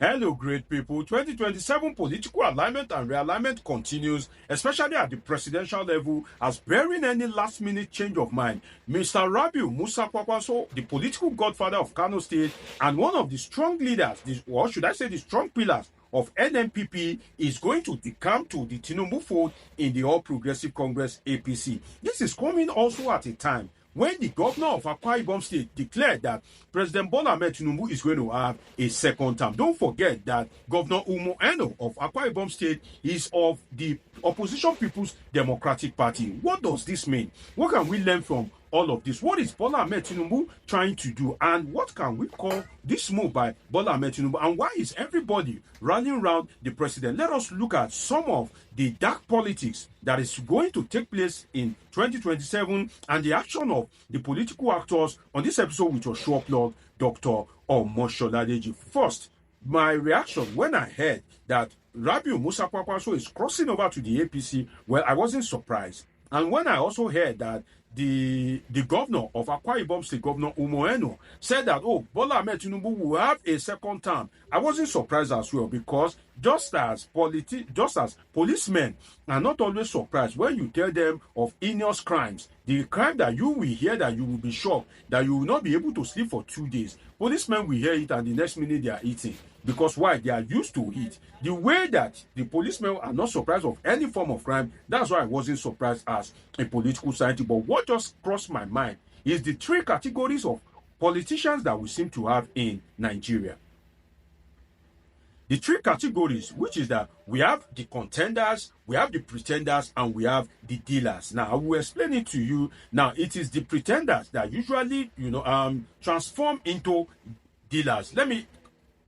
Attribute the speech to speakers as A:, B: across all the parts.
A: Hello, great people. 2027 political alignment and realignment continues, especially at the presidential level, as bearing any last-minute change of mind. Mr. Rabiu Musa Kwankwaso, the political godfather of Kano State and one of the strong leaders, or should I say the strong pillars of NNPP, is going to come to the Tinubu fold in the All Progressive Congress APC. This is coming also at a time when the governor of Akwa Ibom State declared that President Bola Ahmed Tinubu is going to have a second term. Don't forget that Governor Kano of Akwa Ibom State is of the Opposition People's Democratic Party. What does this mean? What can we learn from all of this? What is Bola Ahmed Tinubu trying to do? And what can we call this move by Bola Ahmed Tinubu? And why is everybody rallying around the president? Let us look at some of the dark politics that is going to take place in 2027 and the action of the political actors on this episode with your show upload, Dr. Omosholadeji. First, my reaction when I heard that Rabiu Musa Kwankwaso is crossing over to the APC, well, I wasn't surprised. And when I also heard that the governor of Akwa Ibom State, Governor Kano, said that, Bola Ahmed Tinubu will have a second term, I wasn't surprised as well, because just as policemen are not always surprised when you tell them of heinous crimes, the crime that you will hear that you will be shocked, that you will not be able to sleep for 2 days. Policemen will hear it and the next minute they are eating. Because why? They are used to it. The way that the policemen are not surprised of any form of crime, that's why I wasn't surprised as a political scientist. But what just crossed my mind is the three categories of politicians that we seem to have in Nigeria. The three categories, which is that we have the contenders, we have the pretenders, and we have the dealers. Now, I will explain it to you. Now, it is the pretenders that usually, transform into dealers. Let me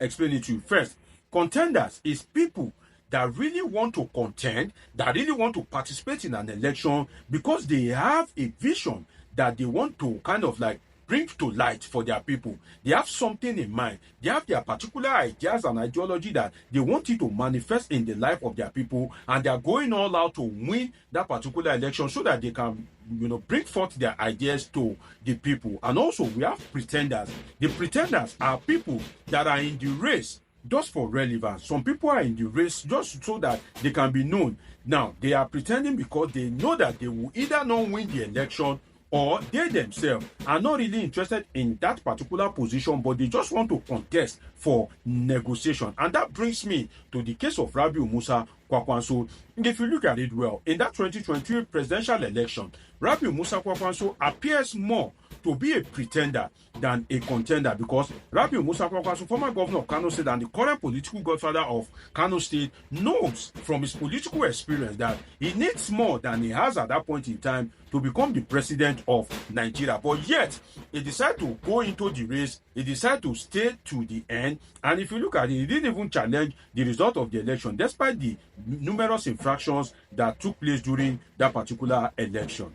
A: explain it to you. First, contenders is people that really want to contend, that really want to participate in an election because they have a vision that they want to kind of like bring to light for their people. They have something in mind. They have their particular ideas and ideology that they want it to manifest in the life of their people, and they are going all out to win that particular election so that they can bring forth their ideas to the people. And also we have pretenders. The pretenders are people that are in the race just for relevance. Some people are in the race just so that they can be known. Now, they are pretending because they know that they will either not win the election, or they themselves are not really interested in that particular position, but they just want to contest for negotiation. And that brings me to the case of Rabiu Musa Kwankwaso. If you look at it well, in that 2023 presidential election, Rabiu Musa Kwankwaso appears more to be a pretender than a contender, because Rabiu Musa Kwankwaso, former governor of Kano State and the current political godfather of Kano State, knows from his political experience that he needs more than he has at that point in time to become the president of Nigeria. But yet, he decided to go into the race, he decided to stay to the end, and if you look at it, he didn't even challenge the result of the election, despite the numerous infractions that took place during that particular election.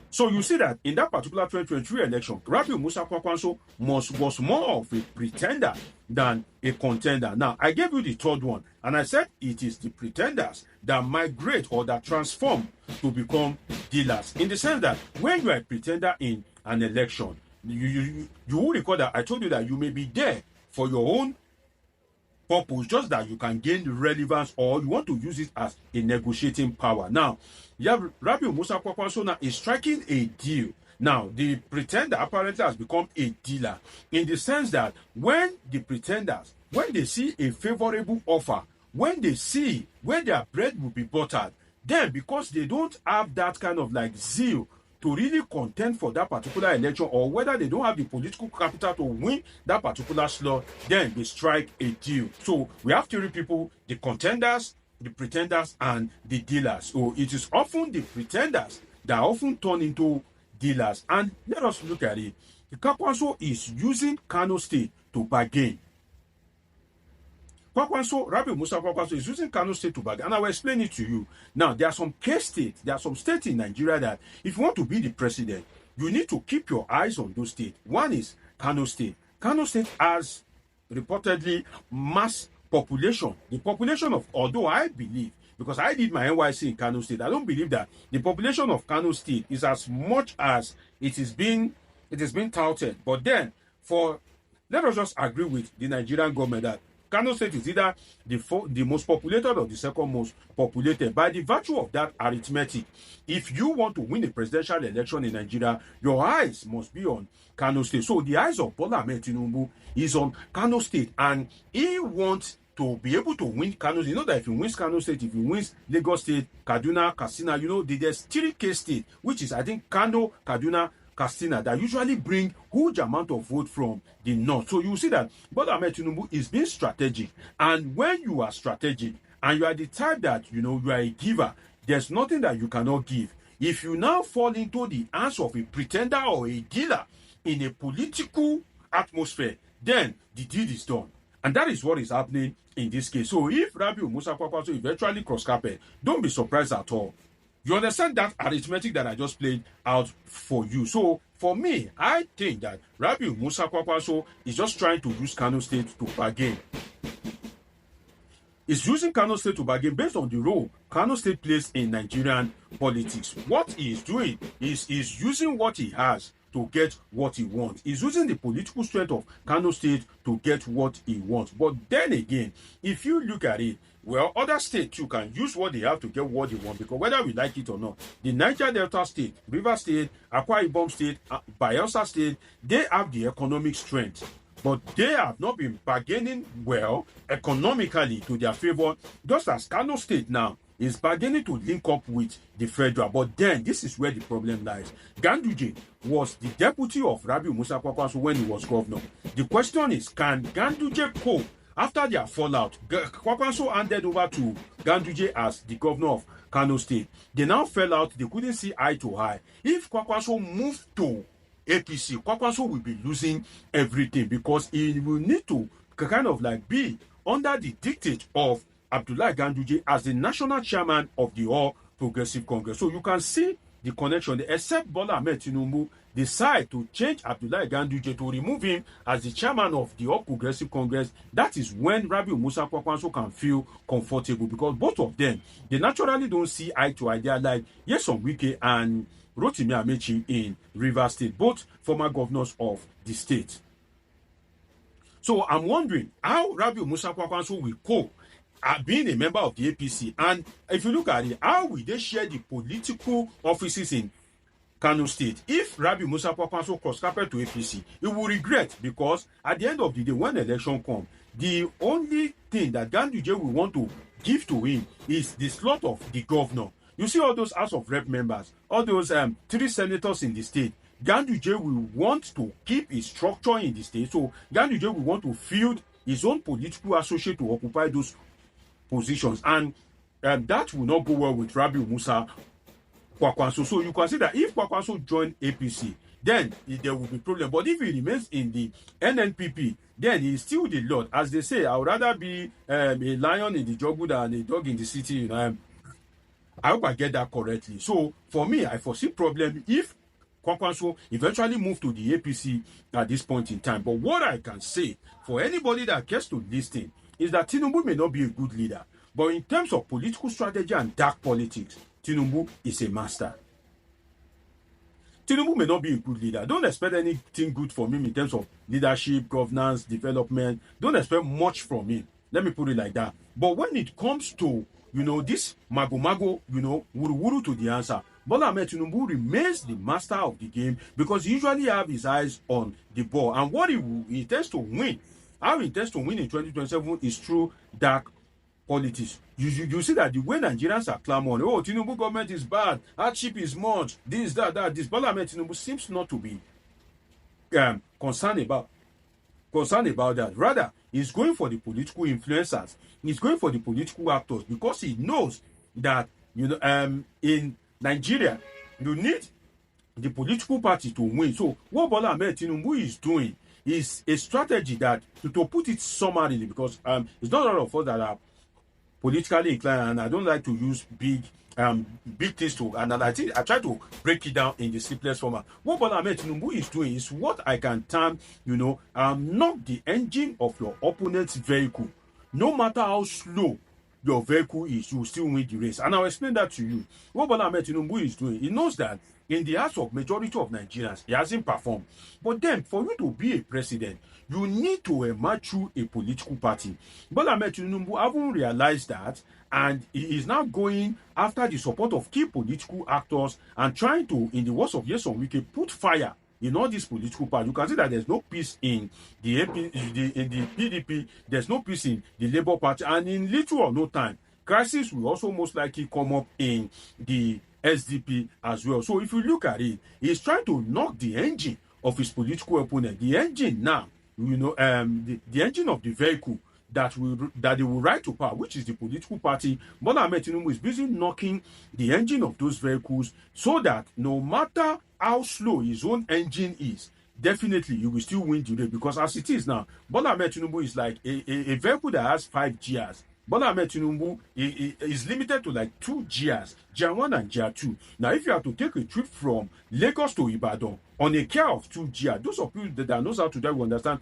A: So you see that in that particular 2023 election, Rabiu Musa Kwankwaso was more of a pretender than a contender. Now, I gave you the third one, and I said it is the pretenders that migrate or that transform to become dealers. In the sense that when you are a pretender in an election, you will recall that I told you that you may be there for your own purpose, just that you can gain relevance, or you want to use it as a negotiating power. Now, Rabiu Musa Kwankwaso now is striking a deal. Now, the pretender apparently has become a dealer, in the sense that when the pretenders, when they see a favorable offer, when they see where their bread will be buttered, then because they don't have that kind of like zeal to really contend for that particular election, or whether they don't have the political capital to win that particular slot, then they strike a deal. So we have three people: the contenders, the pretenders, and the dealers. So it is often the pretenders that often turn into dealers. And let us look at it. The Kwankwaso is using Kano State to bargain. Rabiu Musa Kwankwaso is using Kano State to bargain, and I will explain it to you. Now, there are some states in Nigeria that if you want to be the president, you need to keep your eyes on those states. One is Kano State. Kano State has reportedly mass population. The population of, although I believe, because I did my NYC in Kano State, I don't believe that the population of Kano State is as much as it is being touted. But then, for let us just agree with the Nigerian government that Kano State is either the most populated or the second most populated. By the virtue of that arithmetic, if you want to win a presidential election in Nigeria, your eyes must be on Kano State. So the eyes of Bola Ahmed Tinubu is on Kano State, and he wants to be able to win Kano State. You know that if he wins Kano State, if he wins Lagos State, Kaduna, Katsina, you know, there's 3 states, which is, I think, Kano, Kaduna, Katsina, that usually bring huge amount of vote from the north. So you see that Bola Ahmed Tinubu is being strategic. And when you are strategic and you are the type that, you know, you are a giver, there's nothing that you cannot give. If you now fall into the hands of a pretender or a dealer in a political atmosphere, then the deed is done. And that is what is happening in this case. So if Rabiu Musa Kwankwaso eventually cross carpet, don't be surprised at all. You understand that arithmetic that I just played out for you. So for me, I think that Rabiu Musa Kwankwaso is just trying to use Kano State to bargain. He's using Kano State to bargain based on the role Kano State plays in Nigerian politics. What he is doing is using what he has to get what he wants. He's using the political strength of Kano State to get what he wants. But then again, if you look at it, well, other states too can use what they have to get what they want, because whether we like it or not, the Niger Delta State, River State, Akwa Ibom State, Bayelsa State, they have the economic strength. But they have not been bargaining well economically to their favor, just as Kano State now is bargaining to link up with the federal. But then, this is where the problem lies. Ganduje was the deputy of Rabiu Musa Kwankwaso when he was governor. The question is, can Ganduje cope? After their fallout, Kwankwaso handed over to Ganduje as the governor of Kano State. They now fell out. They couldn't see eye to eye. If Kwankwaso moved to APC, Kwankwaso will be losing everything, because he will need to kind of like be under the dictate of Abdullahi Ganduje as the national chairman of the All Progressive Congress. So you can see the connection. Except Bola Ahmed Tinubu decide to change Abdullahi Ganduje to remove him as the chairman of the All Progressive Congress, that is when Rabiu Musa Kwankwaso can feel comfortable, because both of them, they naturally don't see eye to eye. They are like Nyesom Wike and Rotimi Amechi in Rivers State, both former governors of the state. So I'm wondering how Rabiu Musa Kwankwaso will cope being a member of the APC, and if you look at it, how will they share the political offices in Kano State? If Rabiu Musa Kwankwaso cross carpet to APC, he will regret, because at the end of the day, when election comes, the only thing that Ganduje will want to give to him is the slot of the governor. You see all those House of Rep members, all those 3 senators in the state. Ganduje will want to keep his structure in the state, so Ganduje will want to field his own political associate to occupy those positions, and that will not go well with Rabiu Musa Kwankwaso. So you can see that if Kwankwaso join APC, then there will be problem. But if he remains in the NNPP, then he is still the Lord. As they say, I would rather be a lion in the jungle than a dog in the city. You know, I hope I get that correctly. So for me, I foresee problem if Kwankwaso eventually move to the APC at this point in time. But what I can say for anybody that gets to listen is that Tinubu may not be a good leader, but in terms of political strategy and dark politics, Tinubu is a master. Tinubu may not be a good leader. Don't expect anything good from him in terms of leadership, governance, development. Don't expect much from him. Let me put it like that. But when it comes to, you know, this mago, you know, wuru to the answer, Bola Ahmed Tinubu remains the master of the game, because he usually have his eyes on the ball. And what he intends to win, how he intends to win in 2027 is through dark politics. You see that the way Nigerians are clamoring, oh, Tinubu government is bad, hardship is much, this, that. This Bola Ahmed Tinubu seems not to be concerned about that. Rather, he's going for the political influencers. He's going for the political actors, because he knows that, you know, in Nigeria, you need the political party to win. So what Bola Ahmed Tinubu is doing is a strategy that, to put it summarily, because it's not all of us that are politically inclined, and I don't like to use big things to, and I think I try to break it down in the simplest format. What Bola Ahmed Tinubu is doing is what I can term, you know, knock the engine of your opponent's vehicle, no matter how slow your vehicle is, you will still win the race. And I'll explain that to you. What Bola Ahmed Tinubu is doing, he knows that in the hearts of majority of Nigerians, he hasn't performed. But then, for you to be a president, you need to emerge through a political party. Bola Ahmed Tinubu haven't realized that, and he is now going after the support of key political actors and trying to, in the words of Nyesom Wike, put fire in all these political parties. You can see that there's no peace in the PDP, there's no peace in the Labour Party, and in little or no time, crisis will also most likely come up in the SDP as well. So if you look at it, he's trying to knock the engine of his political opponent. The engine now, the engine of the vehicle that they will ride to power, which is the political party. Bola Ahmed Tinubu is busy knocking the engine of those vehicles so that no matter how slow his own engine is, definitely he will still win the race. Because as it is now, Bola Ahmed Tinubu is like a vehicle that has 5 gears. Bola Ahmed Tinubu is limited to like 2 gears, Gear 1 and Gear 2. Now, if you have to take a trip from Lagos to Ibadan on a car of 2 gears, those of you that knows how to drive will understand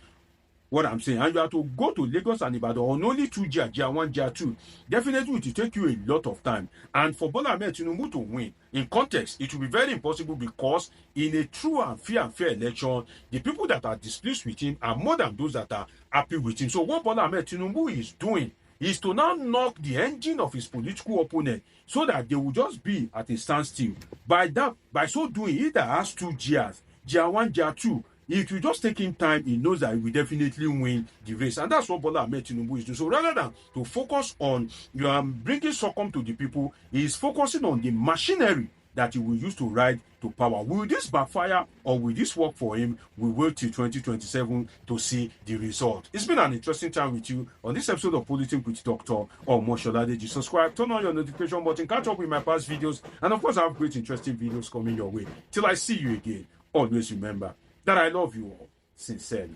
A: what I'm saying. And you have to go to Lagos and Ibadan on only 2 gears, Gear 1, Gear 2. Definitely it will take you a lot of time. And for Bola Ahmed Tinubu to win, in context, it will be very impossible because in a true and fair election, the people that are displeased with him are more than those that are happy with him. So what Bola Ahmed Tinubu is doing is to now knock the engine of his political opponent so that they will just be at a standstill. By so doing, he that has 2 gears, Gear 1, Gear 2, it will just take him time. He knows that he will definitely win the race. And that's what Bola Ahmed Tinubu is doing. So rather than to focus on bringing succumb to the people, he is focusing on the machinery that he will use to ride to power. Will this backfire or will this work for him? We wait till 2027 to see the result. It's been an interesting time with you on this episode of Politics with Dr. Omosoladeji. Subscribe, turn on your notification button, catch up with my past videos, and of course I have great interesting videos coming your way. Till I see you again, always remember that I love you all sincerely.